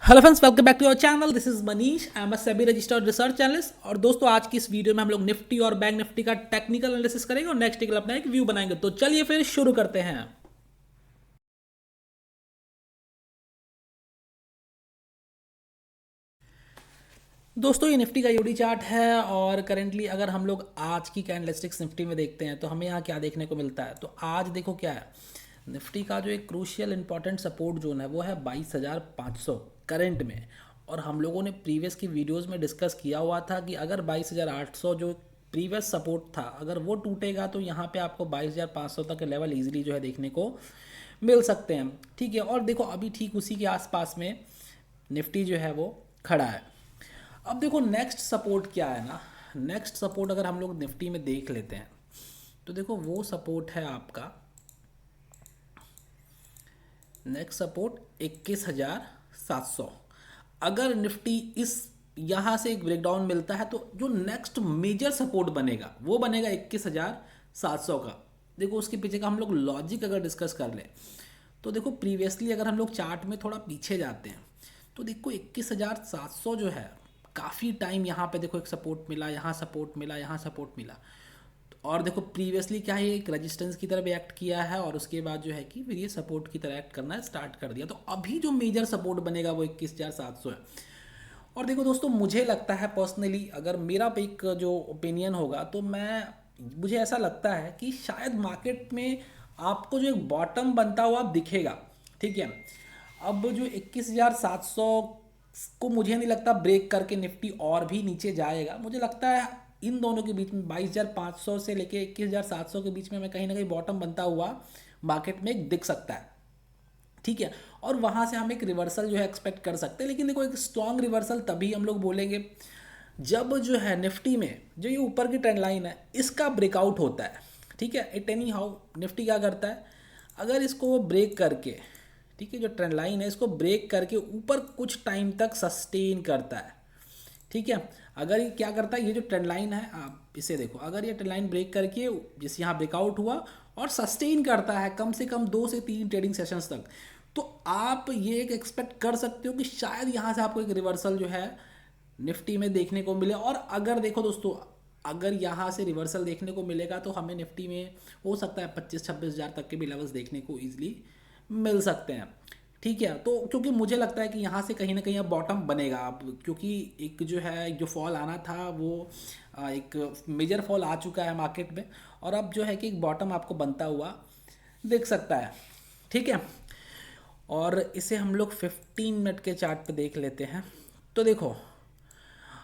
Hello friends, welcome back to our channel. This is Manish. I am a SEBI registered research analyst. और दोस्तों, आज की इस video में हम लोग निफ्टी और बैंक निफ्टी का टेक्निकल एनालिसिस करेंगे और नेक्स्ट टेकल अपना एक व्यू बनाएंगे। तो चलिए फिर शुरू करते हैं। दोस्तों, ये निफ्टी का यूडी चार्ट है और करेंटली अगर हम लोग आज की कैंडलस्टिक्स निफ्टी में देखते हैं तो हमें यहाँ क्या देखने को मिलता है। तो आज देखो क्या है, निफ्टी का जो एक क्रूशियल इंपॉर्टेंट सपोर्ट जोन है वो है 22,500 करंट में। और हम लोगों ने प्रीवियस की वीडियोस में डिस्कस किया हुआ था कि अगर 22,800 जो प्रीवियस सपोर्ट था अगर वो टूटेगा तो यहाँ पे आपको 22,500 तक के लेवल इजीली जो है देखने को मिल सकते हैं। ठीक है, और देखो अभी ठीक उसी के आसपास में निफ्टी जो है वो खड़ा है। अब देखो नेक्स्ट सपोर्ट क्या है ना, नेक्स्ट सपोर्ट अगर हम लोग निफ्टी में देख लेते हैं तो देखो वो सपोर्ट है आपका नेक्स्ट सपोर्ट 21,700। अगर निफ्टी इस यहाँ से एक ब्रेकडाउन मिलता है तो जो नेक्स्ट मेजर सपोर्ट बनेगा वो बनेगा 21,700 का। देखो उसके पीछे का हम लोग लॉजिक अगर डिस्कस कर लें तो देखो प्रीवियसली अगर हम लोग चार्ट में थोड़ा पीछे जाते हैं तो देखो 21,700 जो है काफ़ी टाइम यहाँ पे देखो एक सपोर्ट मिला, यहाँ सपोर्ट मिला, यहाँ सपोर्ट मिला। और देखो प्रीवियसली क्या है, एक रेजिस्टेंस की तरफ एक्ट किया है और उसके बाद जो है कि फिर ये सपोर्ट की तरह एक्ट करना स्टार्ट कर दिया। तो अभी जो मेजर सपोर्ट बनेगा वो 21,700 है। और देखो दोस्तों, मुझे लगता है पर्सनली अगर मेरा एक जो ओपिनियन होगा तो मुझे ऐसा लगता है कि शायद मार्केट में आपको जो एक बॉटम बनता हुआ दिखेगा। ठीक है, अब जो 21,700 को मुझे नहीं लगता ब्रेक करके निफ्टी और भी नीचे जाएगा। मुझे लगता है इन दोनों के बीच में 22,500 से लेके 21,700 के बीच में कहीं ना कहीं बॉटम बनता हुआ मार्केट में दिख सकता है। ठीक है, और वहाँ से हम एक रिवर्सल जो है एक्सपेक्ट कर सकते हैं। लेकिन देखो एक स्ट्रॉन्ग रिवर्सल तभी हम लोग बोलेंगे जब जो है निफ्टी में जो ये ऊपर की ट्रेंड लाइन है इसका ब्रेकआउट होता है। ठीक है, इट एनी हाउ निफ्टी क्या करता है, अगर इसको वो ब्रेक करके, ठीक है, जो ट्रेंड लाइन है इसको ब्रेक करके ऊपर कुछ टाइम तक सस्टेन करता है। ठीक है, अगर ये क्या करता है, ये जो ट्रेंड लाइन है आप इसे देखो, अगर ये ट्रेंड लाइन ब्रेक करके जैसे यहाँ ब्रेकआउट हुआ और सस्टेन करता है कम से कम 2 से 3 ट्रेडिंग सेशंस तक, तो आप ये एक एक्सपेक्ट कर सकते हो कि शायद यहाँ से आपको एक रिवर्सल जो है निफ्टी में देखने को मिले। और अगर देखो दोस्तों, अगर यहाँ से रिवर्सल देखने को मिलेगा तो हमें निफ्टी में हो सकता है 25-26 हज़ार तक के भी लेवल्स देखने को ईजिली मिल सकते हैं। ठीक है, तो क्योंकि मुझे लगता है कि यहाँ से कहीं ना कहीं अब बॉटम बनेगा अब, क्योंकि एक जो है एक जो फॉल आना था वो एक मेजर फॉल आ चुका है मार्केट में। और अब जो है कि एक बॉटम आपको बनता हुआ दिख सकता है। ठीक है, और इसे हम लोग 15 मिनट के चार्ट पे देख लेते हैं। तो देखो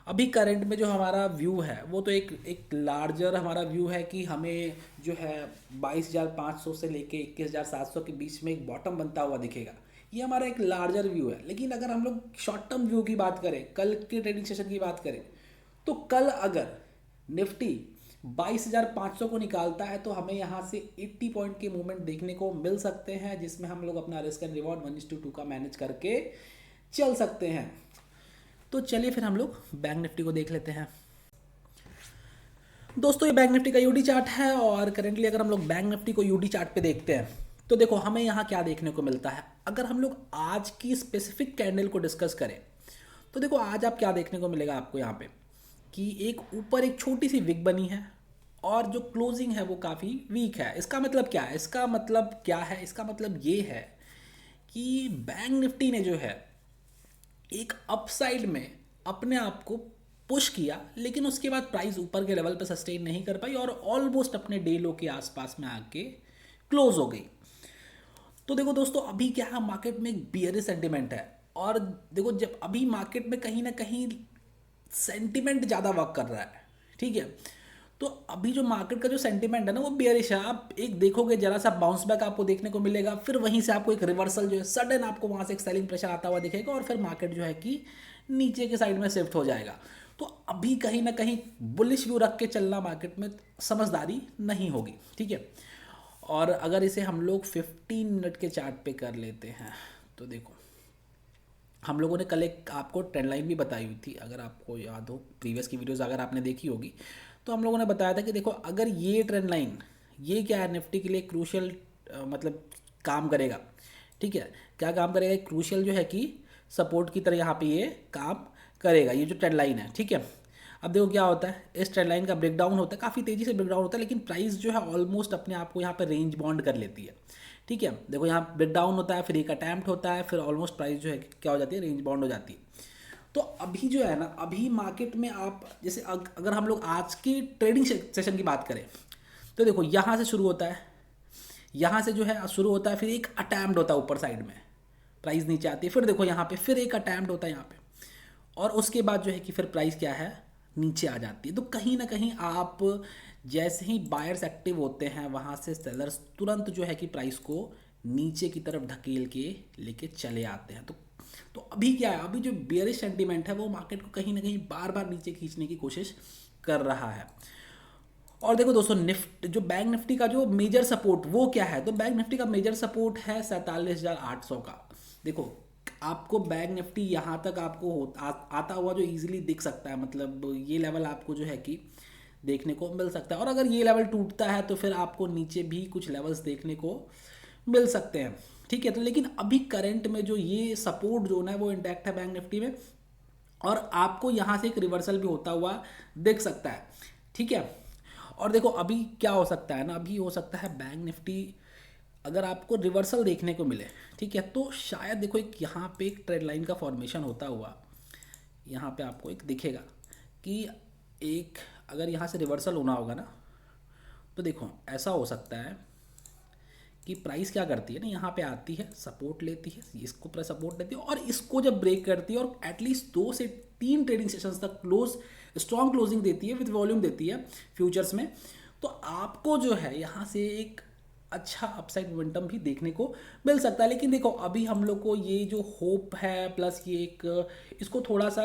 अभी करंट में जो हमारा व्यू है वो तो एक एक लार्जर हमारा व्यू है कि हमें जो है 22,500 से लेके 21,700 के बीच में एक बॉटम बनता हुआ दिखेगा। ये हमारा एक लार्जर व्यू है। लेकिन अगर हम लोग शॉर्ट टर्म व्यू की बात करें, कल के ट्रेडिंग सेशन की बात करें, तो कल अगर निफ्टी 22,500 को निकालता है तो हमें यहाँ से 80 पॉइंट के मूवमेंट देखने को मिल सकते हैं, जिसमें हम लोग अपना रिस्क एंड रिवॉर्ड 1:2 का मैनेज करके चल सकते हैं। तो चलिए फिर हम लोग बैंक निफ्टी को देख लेते हैं। दोस्तों, ये बैंक निफ्टी का यूडी चार्ट है और करेंटली अगर हम लोग बैंक निफ्टी को यूडी चार्ट पे देखते हैं तो देखो हमें यहाँ क्या देखने को मिलता है। अगर हम लोग आज की स्पेसिफिक कैंडल को डिस्कस करें तो देखो आज आप क्या देखने को मिलेगा आपको यहाँ पे कि एक ऊपर एक छोटी सी विक बनी है और जो क्लोजिंग है वो काफ़ी वीक है। इसका मतलब क्या है, इसका मतलब ये है कि बैंक निफ्टी ने जो है एक अपसाइड में अपने आप को पुश किया, लेकिन उसके बाद प्राइस ऊपर के लेवल पे सस्टेन नहीं कर पाई और ऑलमोस्ट अपने डे लो के आसपास में आके क्लोज हो गई। तो देखो दोस्तों, अभी क्या है, मार्केट में एक बियरिश सेंटिमेंट है। और देखो जब अभी मार्केट में कहीं ना कहीं सेंटिमेंट ज़्यादा वर्क कर रहा है। ठीक है, तो अभी जो मार्केट का जो सेंटिमेंट है ना वो बियरिश है। आप एक देखोगे जरा सा बाउंस बैक आपको देखने को मिलेगा, फिर वहीं से आपको एक रिवर्सल जो है सडन आपको वहाँ से एक सेलिंग प्रेशर आता हुआ दिखेगा और फिर मार्केट जो है कि नीचे के साइड में शिफ्ट हो जाएगा। तो अभी कहीं ना कहीं बुलिश व्यू रख के चलना मार्केट में समझदारी नहीं होगी। ठीक है, और अगर इसे हम लोग 15 मिनट के चार्ट पे कर लेते हैं तो देखो हम लोगों ने कल एक आपको ट्रेंड लाइन भी बताई हुई थी, अगर आपको याद हो प्रीवियस की वीडियोस अगर आपने देखी होगी तो हम लोगों ने बताया था कि देखो अगर ये ट्रेंड लाइन ये क्या है निफ्टी के लिए क्रूशियल मतलब काम करेगा। ठीक है, क्या काम करेगा, क्रूशियल जो है कि सपोर्ट की तरह यहाँ पे ये काम करेगा, ये जो ट्रेंड लाइन है, ठीक है। अब देखो क्या होता है, इस ट्रेंड लाइन का ब्रेकडाउन होता है, काफ़ी तेज़ी से ब्रेकडाउन होता है, लेकिन प्राइस जो है ऑलमोस्ट अपने आप को यहाँ पे रेंज बाउंड कर लेती है, ठीक है। देखो यहाँ ब्रेकडाउन होता है, फिर एक अटैम्प्ट होता है, फिर ऑलमोस्ट प्राइस जो है क्या हो जाती है, रेंज बाउंड हो जाती है। तो अभी जो है ना, अभी मार्केट में आप जैसे अगर हम लोग आज की ट्रेडिंग सेशन की बात करें तो देखो यहाँ से शुरू होता है, यहाँ से जो है शुरू होता है, फिर एक अटैम्प्ट होता है ऊपर साइड में, प्राइस नीचे आती है, फिर देखो यहाँ पे फिर एक अटैम्प्ट होता है यहाँ पे, और उसके बाद जो है कि फिर प्राइस क्या है, नीचे आ जाती है। तो कहीं ना कहीं आप जैसे ही बायर्स एक्टिव होते हैं वहाँ से सेलर्स तुरंत जो है कि प्राइस को नीचे की तरफ ढकेल के लेके चले आते हैं। तो अभी क्या है, अभी जो बेयरिश सेंटीमेंट है वो मार्केट को कहीं ना कहीं बार बार नीचे खींचने की कोशिश कर रहा है। और देखो दोस्तों, जो बैंक निफ्टी का जो मेजर सपोर्ट वो क्या है, तो बैंक निफ्टी का मेजर सपोर्ट है 47,800 का। देखो आपको बैंक निफ्टी यहाँ तक आपको आता हुआ जो इजीली दिख सकता है, मतलब ये लेवल आपको जो है कि देखने को मिल सकता है, और अगर ये लेवल टूटता है तो फिर आपको नीचे भी कुछ लेवल्स देखने को मिल सकते हैं, ठीक है। तो लेकिन अभी करंट में जो ये सपोर्ट जोन है वो इंटैक्ट है बैंक निफ्टी में, और आपको यहाँ से एक रिवर्सल भी होता हुआ दिख सकता है, ठीक है। और देखो अभी क्या हो सकता है ना, अभी हो सकता है बैंक निफ्टी अगर आपको रिवर्सल देखने को मिले, ठीक है, तो शायद देखो एक यहाँ पे एक ट्रेंड लाइन का फॉर्मेशन होता हुआ यहाँ पे आपको एक दिखेगा कि एक अगर यहाँ से रिवर्सल होना होगा ना, तो देखो ऐसा हो सकता है कि प्राइस क्या करती है ना, यहाँ पे आती है, सपोर्ट लेती है, इसको पूरा सपोर्ट लेती है, और इसको जब ब्रेक करती है और एटलीस्ट 2 से 3 ट्रेडिंग सेशंस तक स्ट्रॉन्ग क्लोजिंग देती है, विद वॉल्यूम देती है फ्यूचर्स में, तो आपको जो है यहाँ से एक अच्छा अपसाइड मोमेंटम भी देखने को मिल सकता है। लेकिन देखो अभी हम लोग को ये जो होप है प्लस ये एक इसको थोड़ा सा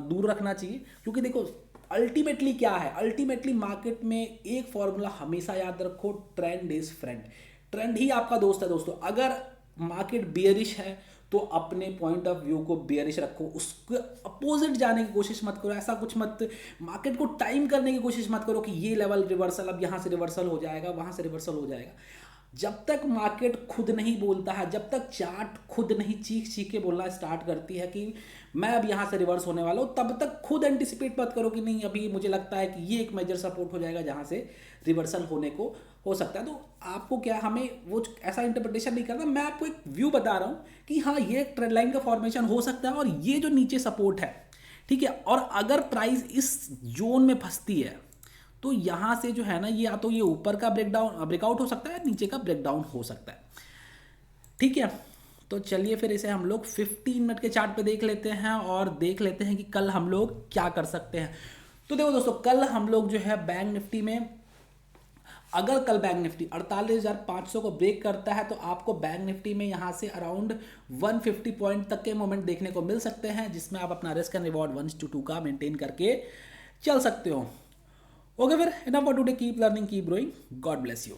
दूर रखना चाहिए, क्योंकि देखो अल्टीमेटली क्या है, अल्टीमेटली मार्केट में एक फॉर्मूला हमेशा याद रखो, ट्रेंड इज फ्रेंड। ट्रेंड ही आपका दोस्त है दोस्तों। अगर मार्केट बियरिश है तो अपने पॉइंट ऑफ व्यू को बियरिश रखो, उसके अपोजिट जाने की कोशिश मत करो, ऐसा कुछ मत मार्केट को टाइम करने की कोशिश मत करो कि ये लेवल रिवर्सल, अब यहाँ से रिवर्सल हो जाएगा, वहाँ से रिवर्सल हो जाएगा। जब तक मार्केट खुद नहीं बोलता है, जब तक चार्ट खुद नहीं चीख चीख के बोलना स्टार्ट करती है कि मैं अब यहाँ से रिवर्स होने वाला हूँ, तब तक खुद एंटिसिपेट मत करो कि नहीं अभी मुझे लगता है कि ये एक मेजर सपोर्ट हो जाएगा जहाँ से रिवर्सल होने को हो सकता है। तो आपको क्या, हमें वो ऐसा इंटरप्रिटेशन नहीं करना, मैं आपको एक व्यू बता रहा हूँ कि हाँ ये एक ट्रेंड लाइन का फॉर्मेशन हो सकता है, और ये जो नीचे सपोर्ट है, ठीक है, और अगर प्राइस इस जोन में फंसती है तो यहाँ से जो है ना, ये या तो ये ऊपर का ब्रेकआउट हो सकता है, नीचे का ब्रेकडाउन हो सकता है, ठीक है। तो चलिए फिर इसे हम लोग 15 मिनट के चार्ट पे देख लेते हैं, और देख लेते हैं कि कल हम लोग क्या कर सकते हैं। तो देखो दोस्तों, कल हम लोग जो है बैंक निफ्टी में, अगर कल बैंक निफ्टी 48,500 को ब्रेक करता है तो आपको बैंक निफ्टी में यहाँ से अराउंड 150 पॉइंट तक के मोमेंट देखने को मिल सकते हैं, जिसमें आप अपना रिस्क एंड रिवॉर्ड 1:2 का मेंटेन करके चल सकते हो। ओके फिर, enough for today, keep learning, keep growing, God bless you.